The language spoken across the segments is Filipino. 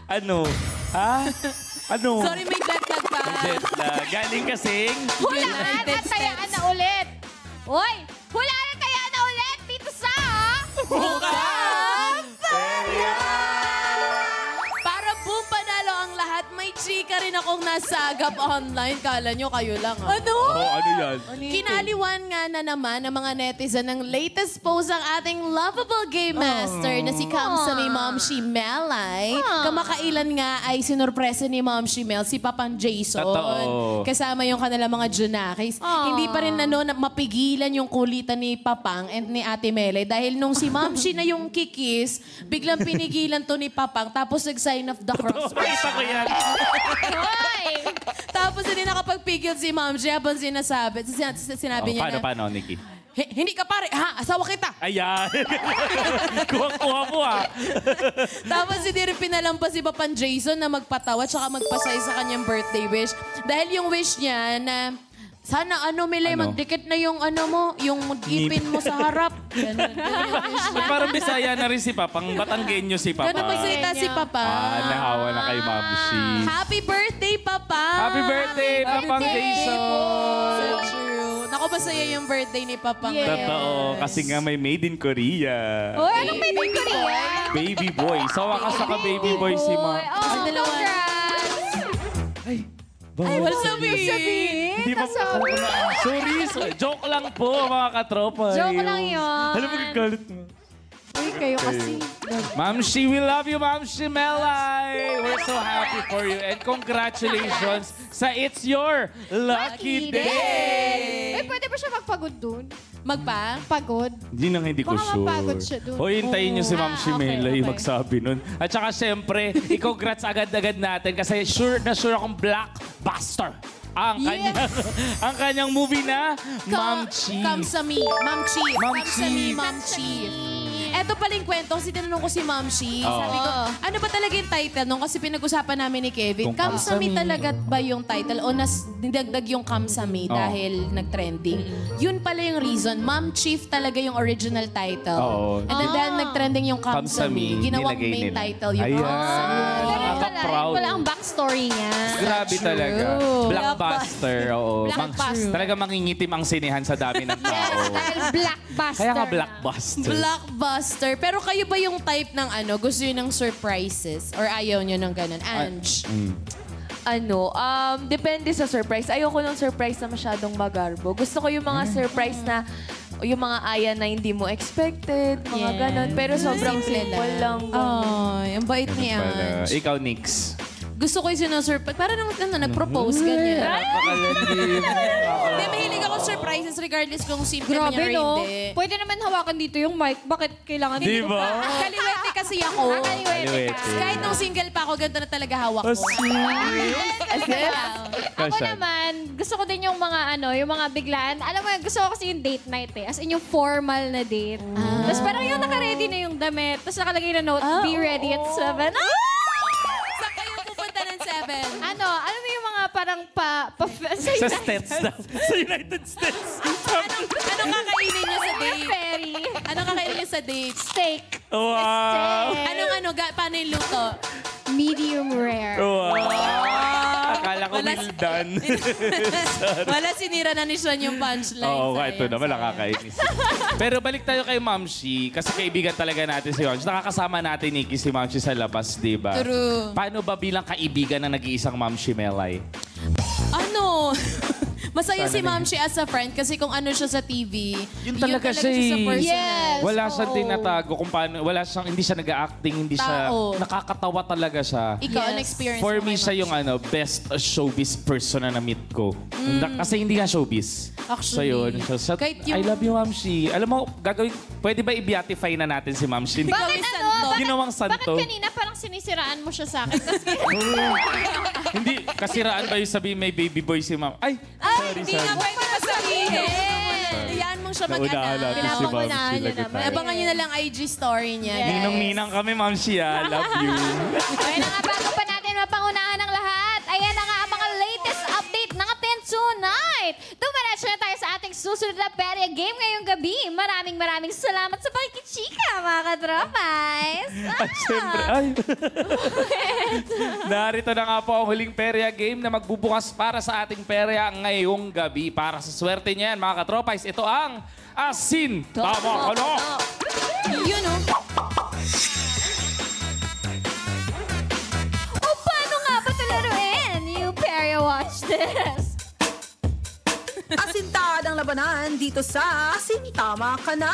Ano? Ha? Ano? Sorry, may jet lag pa. Jet lag. Galing kasing... Hulaan at tayaan na ulit. Hoy! Hulaan at tayaan na ulit dito sa... Para boom, panalo ang lahat. May chika rin akong nasagap online. Kala nyo, kayo lang. Ano? Ano yan? Kinaliwan nga na naman ng mga netizen ng latest post ang ating lovable game master na si Kamsa ni Momshi Melay. Kamakailan nga ay sinurpresa ni Momshi Mel si Papang Jason. Totoo. Kasama yung kanilang mga Junakis. Hindi pa rin mapigilan yung kulitan ni Papang and ni Ate Melay dahil nung si Momshi na yung kikis, biglang pinigilan to ni Papang tapos nag-sign of the cross. Pakita ko yan. Hoy! Tapos hindi nakapagpigil si Momshi habang sinasabi niya na, Paano, Nikki? Hindi ka pare, ha? Asawa kita. Ayan. Kuha-kuha mo, ha? Tapos hindi rin pinalampas si Papan Jason na magpatawa tsaka magpasay sa kanyang birthday wish. Dahil yung wish niya na sana Melay, magdikit na yung mo, yung ipin mo sa harap. Ganun yung wish niya. Parang Bisaya na rin si Papang. Batanggenyo si Papa. Ganun magsalita si Papa. Nahawa na kay Mamshi. Happy birthday, Papa! Happy birthday, Papang Jason! So true. Naku, masaya yung birthday ni Papang. Yes. Totoo, kasi nga may made in Korea. Hoy, anong made in Korea? Baby boy. Sa wakas naka-baby boy si Ma. Oh, dalawa. congrats! Ay, wala sabihin. Hindi ba? Sorry. Joke lang po, mga katropa. Joke lang yun. Alam mo, kagalit mo. Uy, kayo kasi. Mamshi, we love you, Mamshi Melay. We're so happy for you. And congratulations sa It's Your Lucky Day. Pwede ba siya magpagod dun? Pagod? Hindi ko Baka sure. mapagod siya dun. Hoy, hintayin niyo si Mamshi okay, Melay okay. magsabi nun. At saka siyempre, i-congrats agad-agad natin kasi sure akong blockbuster ang kanyang movie na Mamchi. Kamsami. Mamchi. Eto pala yung kwento kasi tinanong ko si Mamshi. Sabi ko, ano ba talaga yung title nung? Kasi pinag-usapan namin ni Kevin. Kung Kamsami Kamsami. talaga ba yung title? O nidagdag yung Kamsami dahil nag-trending? Yun pala yung reason. Mom Chief talaga yung original title. Oo. And then dahil nag-trending yung Kamsami, ginawang nilagay main nila. title yung Ayan. Kamsami. Nakaka-proud. Wala ang backstory niya. Grabe talaga. Blockbuster, oo. Blockbuster. Talaga mangingitim ang sinehan sa dami ng tao. Dahil blockbuster. Kaya nga blockbuster. Blockbuster. Pero kayo ba yung type ng gusto nyo ng surprises? Or ayaw nyo ng ganun? Ange? Depende sa surprise. Ayoko ng surprise na masyadong magarbo. Gusto ko yung mga surprise na yung mga aya na hindi mo expected, mga ganon. Pero sobrang simple lang. Ay, ang bait ni Ange. Ikaw, Nix. Gusto ko yung sinusurprise. Parang nag-propose, ganyan. Hindi, mahilig ako surprises regardless kung simple man Grabe, yan or no? hindi. Pwede naman hawakan dito yung mic. Bakit kailangan Di dito? ba? Kaliwete kasi ako. Kaliwete. Kahit nung single pa ako, ganito na talaga hawak ko. Ako naman, gusto ko din yung mga yung mga biglaan. Alam mo, gusto ko kasi yung date night eh. As in yung formal na date. Tapos parang yung naka-ready na yung damit. Tapos nakalagay na note, be ready at 7. Saan kayo pupunta ng 7? Alam mo yung mga parang Sa States na. Sa United States. Anong kakainin niyo sa date? Ferry. Anong kakainin niyo sa date? Steak. Wow! Paano yung luto? Medium rare. Wow! Akala ko well done. Wala, sinira na ni Sean yung punchline. Oo, Sayang, ito naman sayang. nakakainis. Pero balik tayo kay Mamshi, kasi kaibigan talaga natin si Mamshi. Nakakasama natin, Nikki, si Mamshi sa labas, di ba? True. Paano ba bilang kaibigan na nag-iisang Mamshi Melay? Masaya si Mamshi as a friend kasi kung ano siya sa TV, Yun talaga siya sa eh. personal. Yes. Wala siyang oo. tinatago kung paano, hindi siya nag-acting, hindi siya, Tao. nakakatawa talaga siya. Ikaw, Yes. an experience For mo me, kay siya Mamshi. yung best showbiz person na na-meet ko. Kasi hindi nga showbiz. So Actually. yun. So, Kahit yung- I love you, Mamshi. Alam mo, pwede ba i-beatify na natin si Mamshi? Ikaw Bakit yung ano? santo. Ginawang santo. Bakit kanina parang sinisiraan mo siya sa akin? Tapos Hindi, kasiraan ba yung sabihin may baby boy si Ma'am? Ay, sorry, Hindi nga pwede masabihin. Hayaan mong siya Naunahan natin mag-anak. si Pinapangunahan Mamshi. niyo lagot naman. tayo. Abangan niyo na lang IG story niya. Ninong-ninang kami, Mamshi, Love you. Ayun na nga, bago pa natin mapangunahan ng lahat, ayan na nga ang mga latest update ng Aten Tonight. Dumiretso na tayo sa ating susunod na Perya Game ngayong gabi. Maraming salamat sa pakikichika, mga katropais. At syempre, ay. Narito na nga po ang huling Perya Game na magbubukas para sa ating Perya ngayong gabi. Para sa swerte niyan, mga katropais, ito ang Asin Tama Ka Na! Yun, oh. O paano nga ba ito laruin? You Perya, watch this. Asintad ang labanan dito sa Asintama Ka Na.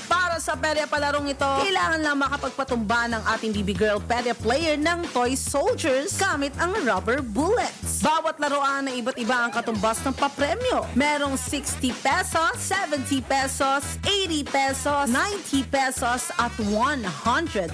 Para sa perya palarong ito, kailangan lang makapagpatumba ng ating BB Girl perya player ng Toy Soldiers gamit ang rubber bullets. Bawat laruan na iba't iba ang katumbas ng papremyo. Merong 60 pesos, 70 pesos, 80 pesos, 90 pesos at 100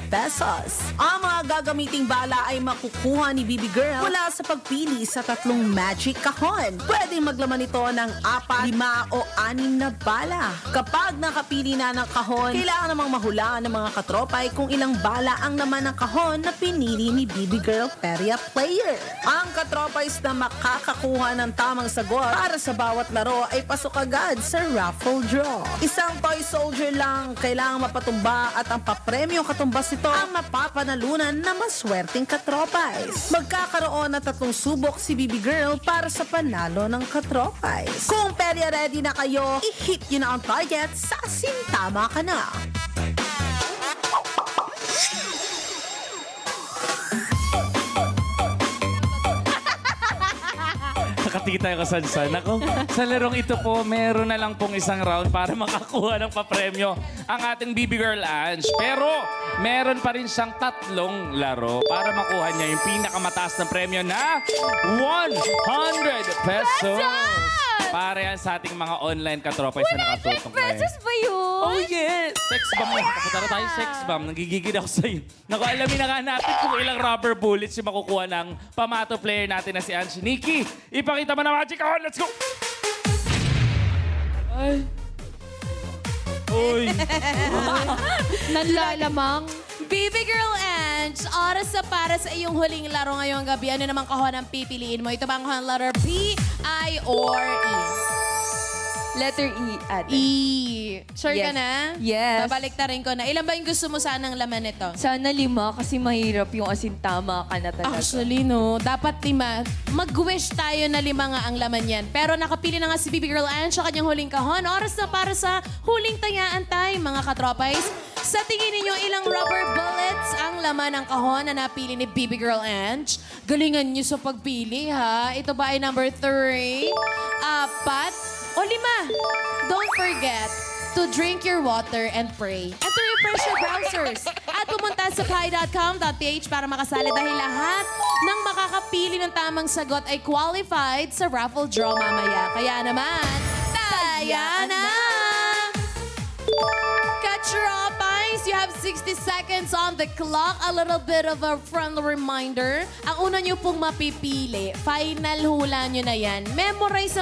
pesos. Ang mga gagamiting bala ay makukuha ni BB Girl mula sa pagpili sa tatlong magic kahon. Pwedeng maglaman ito ng 4, 5 o 6 na bala. Kapag nakapili na ng kahon, kailangan namang mahulaan ng mga katropay kung ilang bala ang naman ng kahon na pinili ni BB Girl Perya Player. Ang katropays na makakakuha ng tamang sagot para sa bawat laro ay pasok agad sa raffle draw. Isang Toy Soldier lang kailangan mapatumba at ang papremyo katumbas ito ang mapapanalunan na maswerteng katropays. Magkakaroon ng 3 subok si BB Girl para sa panalo ng katropays. Kung perya ready na kayo, i-hit nyo na ang target sa Asintama Ka Na. Nakatita ko Sansan. Ako, sa larong ito po, meron na lang pong isang round para makakuha ng papremyo ang ating BB Girl Ange. Pero meron pa rin siyang 3 laro para makuha niya yung pinakamataas na premyo na 100 pesos. Para yan sa ating mga online katropay sa nakatutok 100 pesos ba yun? Oh yes! Sex bomb na. Kapunta na tayo sex bomb. Nagigigil ako sa'yo. Naku, alamin na nga natin kung ilang rubber bullets yung makukuha ng pamato player natin na si Ange. Nikki, ipakita mo na magic kahon. Let's go! Ay. Uy. Nanlalamang. BB Girl Ange, oras na para sa iyong huling laro ngayong gabi. Ano namang kahon ang pipiliin mo? Ito ba ang kahon letter B, I, or E? Letter E, ate. E. Sure ka Yes. na? Yes. Babalik ta rin ko na. Ilan ba yung gusto mo sanang laman nito? Sana 5 kasi mahirap yung Asintama Ka Na talaga. Actually, no. Dapat 5. Mag-wish tayo na 5 nga ang laman yan. Pero nakapili na nga si BB Girl Ange sa kanyang huling kahon. Oras na para sa huling tayaan time, mga katropays. Sa tingin ninyo, ilang rubber bullets ang laman ng kahon na napili ni BB Girl Ange? Galingan niyo sa pagpili, ha? Ito ba ay number 3, 4, o 5? Don't forget to drink your water and pray. And to refresh your browsers. At pumunta sa pi.com.ph para makasali dahil lahat ng makakapili ng tamang sagot ay qualified sa raffle draw mamaya. Kaya naman, taya na! Katropays, you have 60 seconds on the clock. A little bit of a friendly reminder. Ang una nyo pong mapipili, final hula nyo na yan. Memorize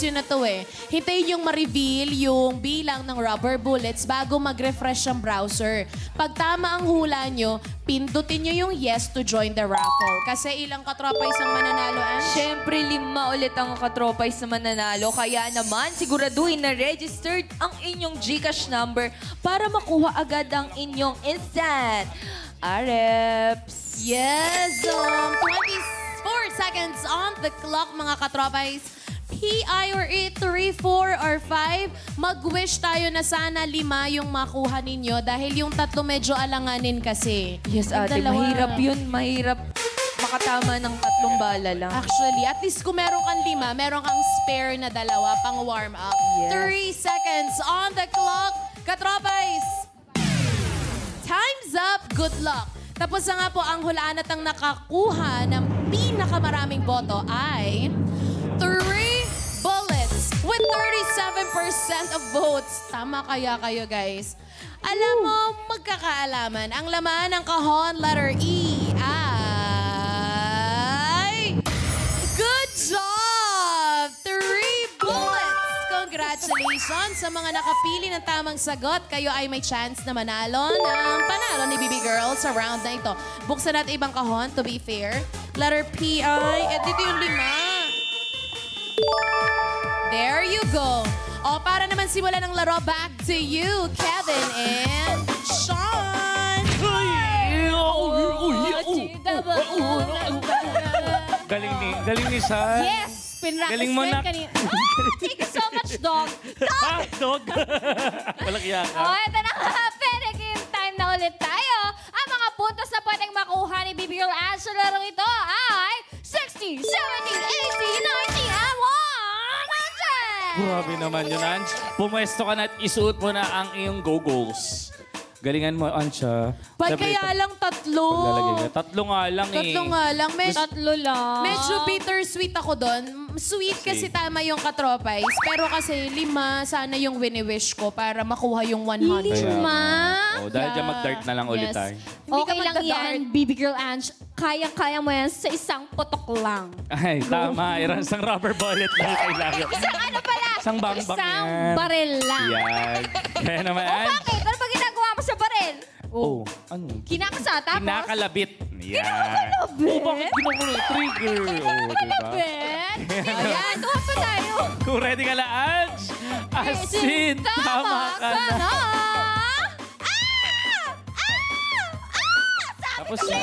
yun na to eh. Hintayin yung ma-reveal yung bilang ng rubber bullets bago mag-refresh ang browser. Pag tama ang hula nyo, pindutin nyo yung yes to join the raffle. Kasi ilang katropays ang mananalo, Ange? Siyempre, 5 ulit ang katropays na mananalo. Kaya naman, siguraduhin na registered ang inyong GCash number para makuha agad ang inyong instant Areps. Yes! 24 seconds on the clock, mga katropays. P.I. or E, 3, 4, or 5. Mag-wish tayo na sana 5 yung makuha ninyo dahil yung 3 medyo alanganin kasi. Yes, Yung ate. dalawa- Mahirap yun. Mahirap makatama ng 3 bala lang. Actually, at least kung meron kang 5, meron kang spare na 2 pang warm up. Yes. 3 seconds on the clock. Katropays! Time's up. Good luck. Tapos na nga po ang hulaan at ang nakakuha ng pinakamaraming boto ay 3 bullets with 37% of votes. Tama kaya kayo, guys? Alam mo, magkakaalaman. Ang laman ng kahon, letter E, ay... Good job! 3 bullets! Congratulations sa mga nakapili ng tamang sagot. Kayo ay may chance na manalo ng panalo ni BB Girl sa round na ito. Buksan natin ibang kahon, to be fair. Letter P, ay... dito yung 5. There you go. O, para naman simulan ng laro, back to you, Kevin and Sean. Galing ni Sean. Yes! Pinractice Galing mo ko yun na. kanina. Thank you so much, dog. Ah, dog. Walang iya ka. Oh, ito na nga. Pwede game time na ulit tayo. Ang mga puntos na pwedeng makuha ni BB Girl Ange sa larong ito ay 60, 70, 80, 90, and 100! Grabe naman yun, Ange. Pumwesto ka na at isuot mo na ang iyong go-go's. Galingan mo, Ange. Ba't kaya lang tatlo? Tatlo nga lang eh. Tatlo nga lang. Tatlo lang. Medyo bittersweet ako doon. Sweet kasi tama yung katropais. Pero kasi 5 sana yung wini-wish ko para makuha yung 100. Lima? Oh, dahil dyan mag-dart na lang ulit tayo. Okay ka lang magda-dart. yan, BB Girl Ange. Kayang-kaya mo yan sa isang putok lang. Ay, tama. Isang rubber bullet lang kailangan. Isang ano pala? Isang bang-bang Isang yan. baril lang. Yan. Kaya naman, O Ange. bakit? Ano ba ginagawa mo sa baril? Oh, ano? Kinakasa, tapos? Kinakalabit. Yan. Kinakalabit? Oh, bakit kinukulo? Trigger. Oh, diba? Kinakabit? Ayan, tuwa pa tayo. Kung ready ka na, Ange. Asin, tama ka na. Tapos, I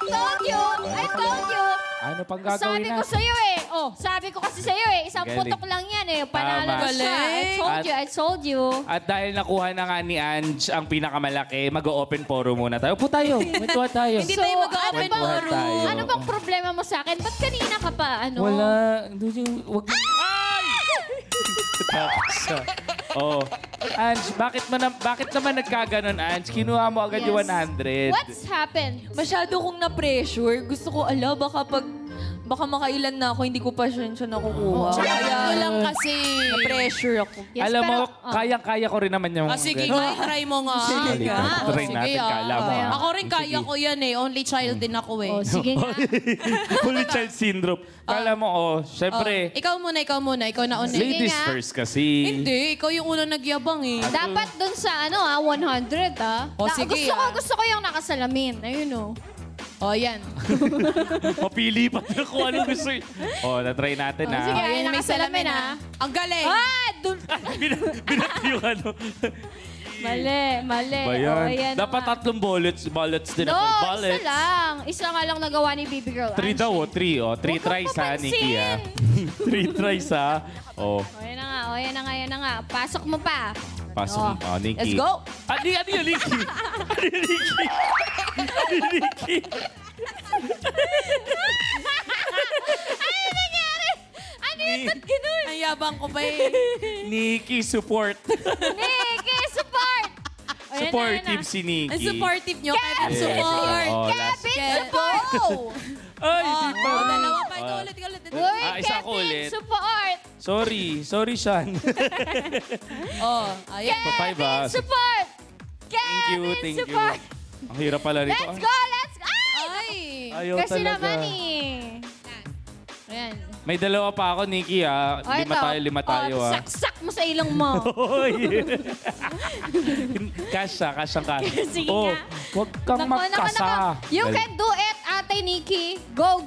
told you. ano pang Sabi gagawin ko na? sa'yo eh. Oh, sabi ko kasi sa'yo eh. Isang Galing. putok lang yan eh. Panalo Tama. na siya. I told you. At dahil nakuha na nga ni Ange ang pinakamalaki, mag-open forum muna tayo. Upo tayo. Mentuhan tayo. Hindi tayo mag-open ano bang, forum. tayo. ano bang problema mo sa akin? Ba't kanina ka pa, ano? Wala. Wag mo. Ay! Tapos, oh. Ange, bakit naman nagkaganon, Ange? Kinuha mo agad yung 100. What's happened? Masyado kong na-pressure. Gusto ko, baka makailan na ako, hindi ko pa siya nakukuha. Ano lang kasi. Na-pressure ako. Yes, Alam mo, pero, kaya ko rin naman yung... Sige ganun. nga, try mo nga. Sige nga. Try Sige, natin, kala mo. ah. Ako rin kaya ko yan eh. Only child din ako eh. Oh, sige nga. Only child syndrome. Kala mo, syempre, Ikaw muna. Ikaw na una. ladies nga. first kasi. Hindi, ikaw yung unang nagyabang eh. Dapat dun sa 100 Oh, sige, gusto ko yung nakasalamin. Ayun oh. Oh, yan. Mapili pa na kung anong gusto. Na-try natin Oh, sige. na. Ay, May nakasalamin, salamin ah. Ang galing. Dun. Binat yung ano. Mali. Ba yan? Oh, ayan na Dapat nga. 3 bullets din No, ako. isa Bullets. lang. Isa nga lang nagawa ni Baby Girl. 3 daw, 3. 3 Huwag kang tries ha, papansin. Nikki ha. 3 tries ha. Oh, yan na nga. Pasok mo pa. Pasok mo. Nikki. Let's go! Ano yung Nikki? Ano yun? Ba't ganun? Ang yabang ko pa eh. Nikki, support. Nikki, support! Oh, yan na, Supportive si Ang Nikki. supportive nyo. Kevin, Yes. support. Oh, last. Kevin, Kevin, support! Ay, di pa. Dalawa pa. Ikaw ulit. Uy, isa ako Kevin, ulit. support! Sorry, Sean. Oh, ayan. Pa-5 ah. Support! Thank you. Kevin, support! Ang hirap pala rito. Let's go! Ay! Ay. Ayaw Kasi talaga. naman eh. Ayan. May dalawa pa ako, Nikki ha. Oh, Lima tayo ha. Saksak mo sa ilong mo. Hoy! Kasha. Sige Oh, nga. huwag kang magkasa. You can do it, Ate Nikki. Go.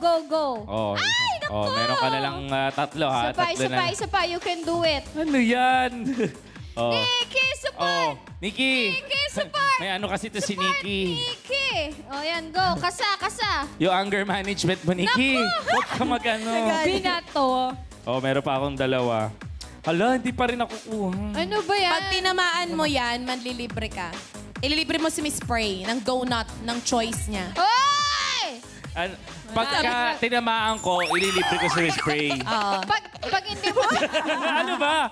Oh, Ay, naku! meron ka na lang 3 ha. Isa pa. You can do it. Ano yan? Oh. Nikki, support! Nikki! Nikki, support! May ano kasi ito si Nikki. Nikki! O yan, go. Kasa. Yung anger management mo, Nikki. Huwag ka mag-ano. Binato. Oh, meron pa akong 2. Hala, hindi pa rin ako kuha. Ano ba yan? Pag tinamaan mo yan, manlilibre ka. Ililibre mo si Miss Spray ng donut ng choice niya. Oy! Pagka tinamaan ko, ililibre ko sa spray. Pag hindi mo... Ano ba?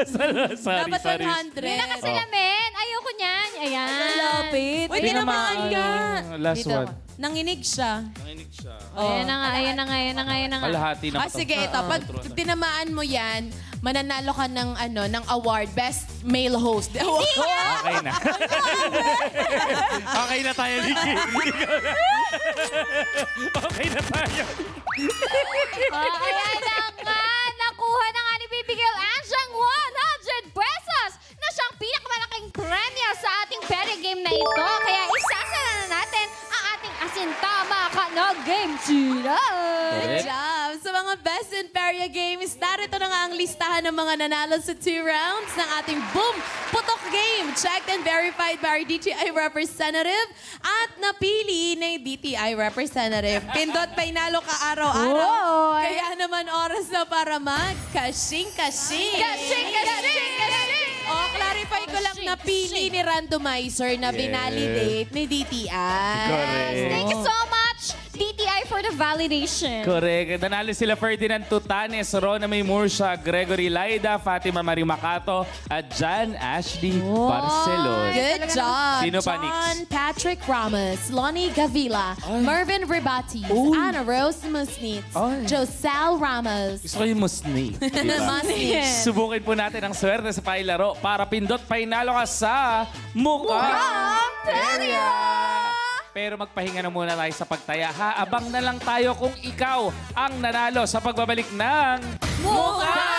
sorry. Dapat 100. Hindi na kasi lamin. Ayoko niyan. Ayan. Lapit. Uy, tinamaan ka. Last Dito. one. Nanginig siya. Nanginig siya. Ayan na nga. Kalahati na. Sige, ito. Pag tinamaan mo yan, mananalo ka ng ng award, Best Male Host. Okay na. Okay na tayo, Nikki. Okay na tayo. Ayan na nga. Nakuha na nga ni Baby Girl Ange ang 100 pesos na siyang pinakamalaking premyo sa ating peri game na ito. Kaya isasara na natin ang ating asintama ka na game sila. Good job. Sa mga Best in Peria Games. Narito na nga ang listahan ng mga nanalo sa 2 rounds ng ating Boom Putok Game. Checked and verified by our DTI representative at napili ng DTI representative. Pindot pa inalo ka araw-araw. Oy. Kaya naman oras na para mag-kashing-kashing. O, clarify ko lang, napili ni randomizer na binalidate ni DTI. Correct. Thank you so much, DTI, for the validation. Correct. Nanalo sila Ferdinand Tutanes, Rona May Murcia, Gregory Laida, Fatima Marie Macato, at John Ashley Barcelon. Good job. Sino pa, Nix? John Patrick Ramos, Lonnie Gavila, Mervin Ribatis, Ana Rose Musnitz, Ay. Josal Ramos. Gusto ko yung musni. Diba? Musnitz. Subukin po natin ang swerte sa pailaro para pindot painalo ka sa Mukhang Perya! Pero magpahinga na muna tayo sa pagtaya. Ha? Abang na lang tayo kung ikaw ang nanalo sa pagbabalik ng Mukhang